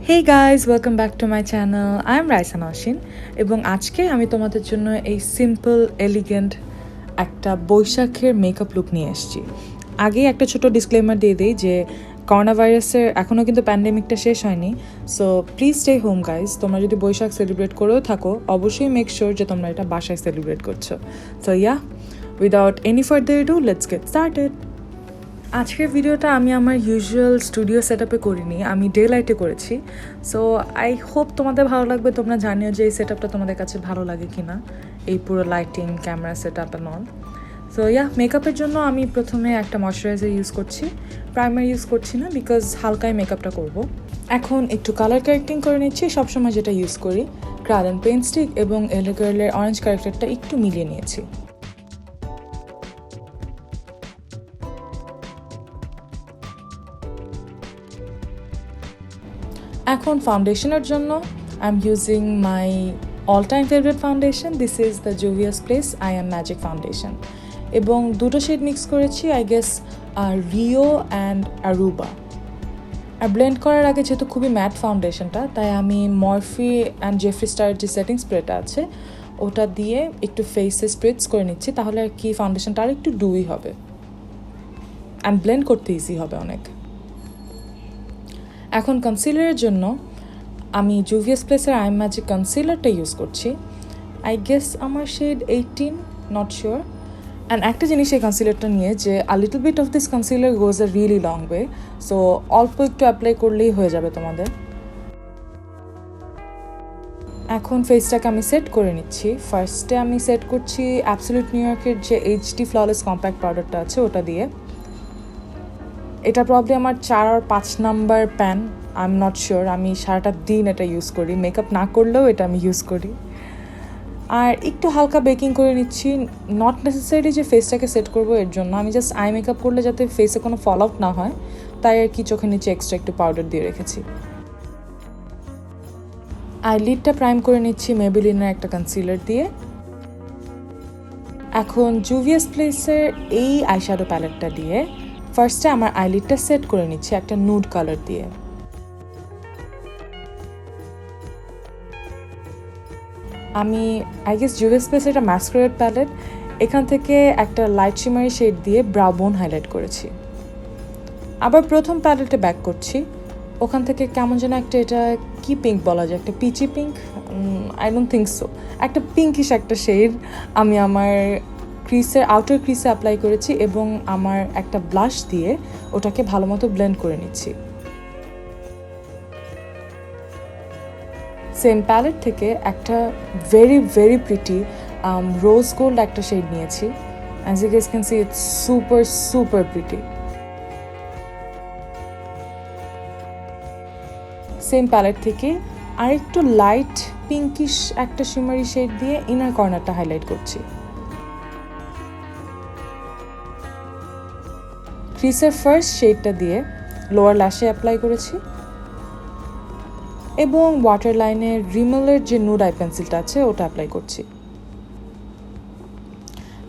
Hey guys, welcome back to my channel. I am Raisa Naushin এবং আজকে আমি তোমাদের জন্য এই সিম্পল এলিগেন্ট একটা বৈশাখের মেকআপ লুক নিয়ে এসেছি। আগেই একটা ছোট ডিসক্লেমার দিয়ে দিই যে করোনা ভাইরাসের এখনও কিন্তু প্যান্ডেমিকটা শেষ হয়নি, so please stay home guys. তোমরা যদি বৈশাখ সেলিব্রেট করেও থাকো অবশ্যই মেক শিওর যে তোমরা এটা বাসায় সেলিব্রেট করছো। So yeah, without any further do let's get started. আজকের ভিডিওটা আমি আমার ইউজুয়াল স্টুডিও সেট আপে করিনি, আমি ডে লাইটে করেছি। সো আই হোপ তোমাদের ভালো লাগবে। তোমরা জানিও যে এই সেট আপটা তোমাদের কাছে ভালো লাগে কি না, এই পুরো lighting, camera set up and all. So yeah, মেকআপের জন্য আমি প্রথমে একটা ময়শ্চারাইজার ইউজ করছি, প্রাইমার ইউজ করছি না বিকজ হালকাই মেকআপটা করব। এখন একটু কালার কারেক্টিং করে নিচ্ছি, সবসময় যেটা ইউজ করি ক্রায়োলান পেইন্ট স্টিক এবং এলো গার্লের অরেঞ্জ কারেক্টারটা একটু মিলিয়ে নিয়েছি। এখন ফাউন্ডেশনের জন্য I am using my all time favourite foundation, this is the Juvia's place I am magic foundation, এবং দুটো শেড মিক্স করেছি I guess Rio and Aruba. আর ব্লেন্ড করার আগে যেহেতু খুবই ম্যাট ফাউন্ডেশনটা, তাই আমি মরফি অ্যান্ড জেফ্রি স্টার যে সেটিং স্প্রেটা আছে ওটা দিয়ে একটু ফেসে স্প্রেডস করে নিচ্ছি, তাহলে আর কি ফাউন্ডেশনটা আর একটু ডুই হবে অ্যান্ড ব্লেন্ড করতে ইজি হবে অনেক। এখন কনসিলারের জন্য আমি জুভিয়াস প্লেসের আই এম ম্যাজিক কনসিলারটা ইউজ করছি, আই গেস আমার শেড 18, নট শিওর। অ্যান্ড একটা জিনিস এই কনসিলারটা নিয়ে যে a little bit of this concealer goes a really long way, so অল্প একটু অ্যাপ্লাই করলেই হয়ে যাবে তোমাদের। এখন ফেসটাকে আমি সেট করে নিচ্ছি। ফার্স্টে আমি সেট করছি অ্যাবসলিউট নিউ ইয়র্কের যে এইচডি ফ্ললেস কম্প্যাক্ট পাউডারটা আছে ওটা দিয়ে। এটা প্রবলি আমার 4 আর 5 number pan, I am not sure. আমি সারাটা দিন এটা ইউজ করি, মেকআপ না করলেও এটা আমি ইউজ করি। আর একটু হালকা বেকিং করে নিচ্ছি, নট নেসেসারি যে ফেসটাকে সেট করবো এর জন্য, আমি জাস্ট আই মেকআপ করলে যাতে ফেসে কোনো ফল আউট না হয় তাই আর কি চোখের নিচে এক্সট্রা একটু পাউডার দিয়ে রেখেছি। আইলিডটা প্রাইম করে নিচ্ছি মেবেলিনের একটা কনসিলার দিয়ে। এখন জুভিয়াস প্লেসের এই আইশ্যাডো প্যালেটটা দিয়ে ফার্স্টে আমার আইলিডটা সেট করে নিচ্ছি একটা নুড কালার দিয়ে। আমি আই গেস জুভিয়াস প্লেসের একটা masquerade প্যালেট, এখান থেকে একটা লাইট শিমারি শেড দিয়ে ব্রাউ বোন হাইলাইট করেছি। আবার প্রথম প্যালেটে ব্যাক করছি, ওখান থেকে কেমন যেন একটা, এটা কি পিঙ্ক বলা যায়, একটা peachy pink, I don't think so, একটা পিঙ্কিশ একটা শেড আমি আমার ক্রিসের আউটার ক্রিসে অ্যাপ্লাই করেছি এবং আমার একটা ব্লাশ দিয়ে ওটাকে ভালো মতো ব্লেন্ড করে নিচ্ছি। সেম প্যালেট থেকে একটা very very pretty rose gold একটা শেড নিয়েছি, as you guys can see it's super super pretty. Same palette থেকে আরেকটু লাইট পিঙ্কিশ একটা শিমারি শেড দিয়ে ইনার কর্নারটা হাইলাইট করছি। ক্রিসের ফার্স্ট শেডটা দিয়ে লোয়ার ল্যাশে অ্যাপ্লাই করেছি এবং ওয়াটার লাইনে রিমেলের যে নুড আই পেন্সিলটা আছে ওটা অ্যাপ্লাই করছি।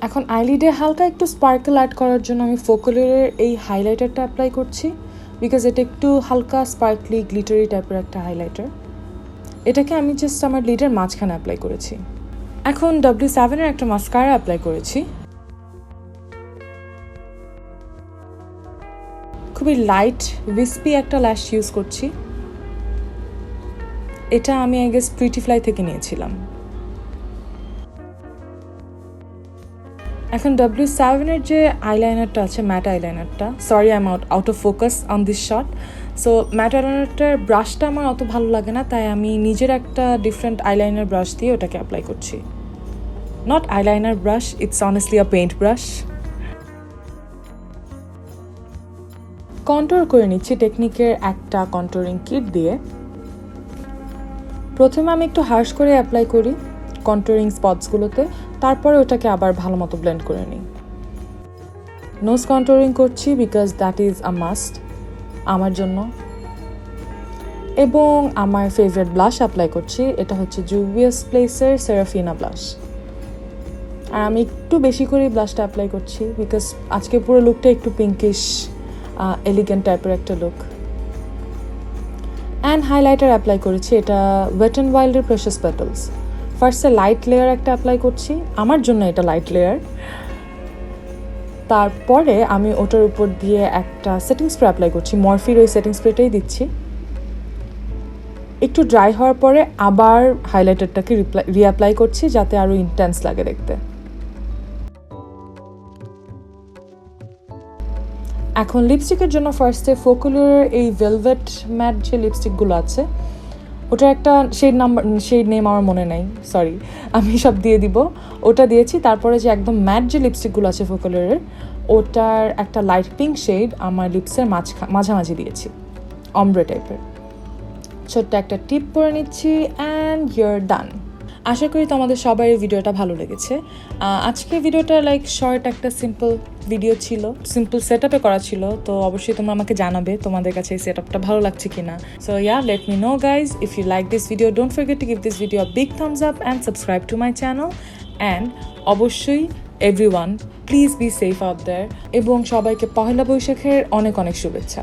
এখন আইলিডে হালকা একটু স্পার্কেল অ্যাড করার জন্য আমি ফোকালিউরের এই হাইলাইটারটা অ্যাপ্লাই করছি, বিকজ এটা একটু হালকা স্পার্কলি গ্লিটারি টাইপের একটা হাইলাইটার। এটাকে আমি জাস্ট আমার লিডের মাঝখানে অ্যাপ্লাই করেছি। এখন W7 এর একটা মাস্কারা অ্যাপ্লাই করেছি, খুবই লাইট উইস্পি একটা ল্যাশ ইউজ করছি, এটা আমি আই গেস প্রিটি ফ্লাই থেকে নিয়েছিলাম। এখন W7 এর যে আইলাইনারটা আছে, ম্যাট আইলাইনারটা, sorry I am out of focus on this shot. So matte আইলাইনারটার ব্রাশটা আমার অত ভালো লাগে না, তাই আমি নিজের একটা ডিফারেন্ট আইলাইনার ব্রাশ দিয়ে ওটাকে অ্যাপ্লাই করছি। Not eyeliner brush, it's honestly a paint brush. Control করে নিচ্ছি টেকনিকের একটা কন্ট্রোলিং কিট দিয়ে। প্রথমে আমি একটু হার্শ করে অ্যাপ্লাই করি কন্ট্রোলিং স্পটসগুলোতে, তারপরে ওটাকে আবার ভালো মতো ব্লেন্ড করে নিই। নোজ কন্ট্রোলিং করছি because that is a must আমার জন্য, এবং আমার ফেভারিট ব্লাশ অ্যাপ্লাই করছি, এটা হচ্ছে জুভিয়াস প্লেসের সেরাফিনা ব্লাশ। আর আমি একটু বেশি করে ব্লাশটা অ্যাপ্লাই করছি বিকজ আজকে পুরো লুকটা একটু পিঙ্কিশ এলিগেন্ট টাইপের একটা লুক। অ্যান্ড হাইলাইটার অ্যাপ্লাই করেছি, এটা ওয়েট অ্যান্ড ওয়াইল্ডের প্রেশাস পেটালস। ফার্স্টে লাইট লেয়ার একটা অ্যাপ্লাই করছি, আমার জন্য এটা লাইট লেয়ার। তারপরে আমি ওটার উপর দিয়ে একটা সেটিং স্প্রে অ্যাপ্লাই করছি, মরফির ওই সেটিং স্প্রেটাই দিচ্ছি। একটু ড্রাই হওয়ার পরে আবার হাইলাইটারটাকে রিঅ্যাপ্লাই করছি যাতে আরও ইন্টেন্স লাগে দেখতে। এখন লিপস্টিকের জন্য ফার্স্টে ফোকালিউরের এই ভেলভেট ম্যাট যে লিপস্টিকগুলো আছে, ওটার একটা শেড নেম আমার মনে নেই, সরি, আমি সব দিয়ে দিব। ওটা দিয়েছি। তারপরে যে একদম ম্যাট যে লিপস্টিকগুলো আছে ফোকালিউরের, ওটার একটা লাইট পিঙ্ক শেড আমার লিপসের মাঝামাঝি দিয়েছি, অমব্রে টাইপের। ছোট্ট একটা টিপ করে নিচ্ছি অ্যান্ড ইউর ডান। আশা করি তোমাদের সবার এই ভিডিওটা ভালো লেগেছে। আজকে ভিডিওটা লাইক শর্ট একটা সিম্পল ভিডিও ছিল, সিম্পল সেট আপে করা ছিল। তো অবশ্যই তোমরা আমাকে জানাবে তোমাদের কাছে এই সেট আপটা ভালো লাগছে কিনা। So yeah, let me know guys, if you like this video don't forget to give this video a big thumbs up and subscribe to my channel. And অবশ্যই everyone please be safe out there, এবং সবাইকে পহেলা বৈশাখের অনেক অনেক শুভেচ্ছা।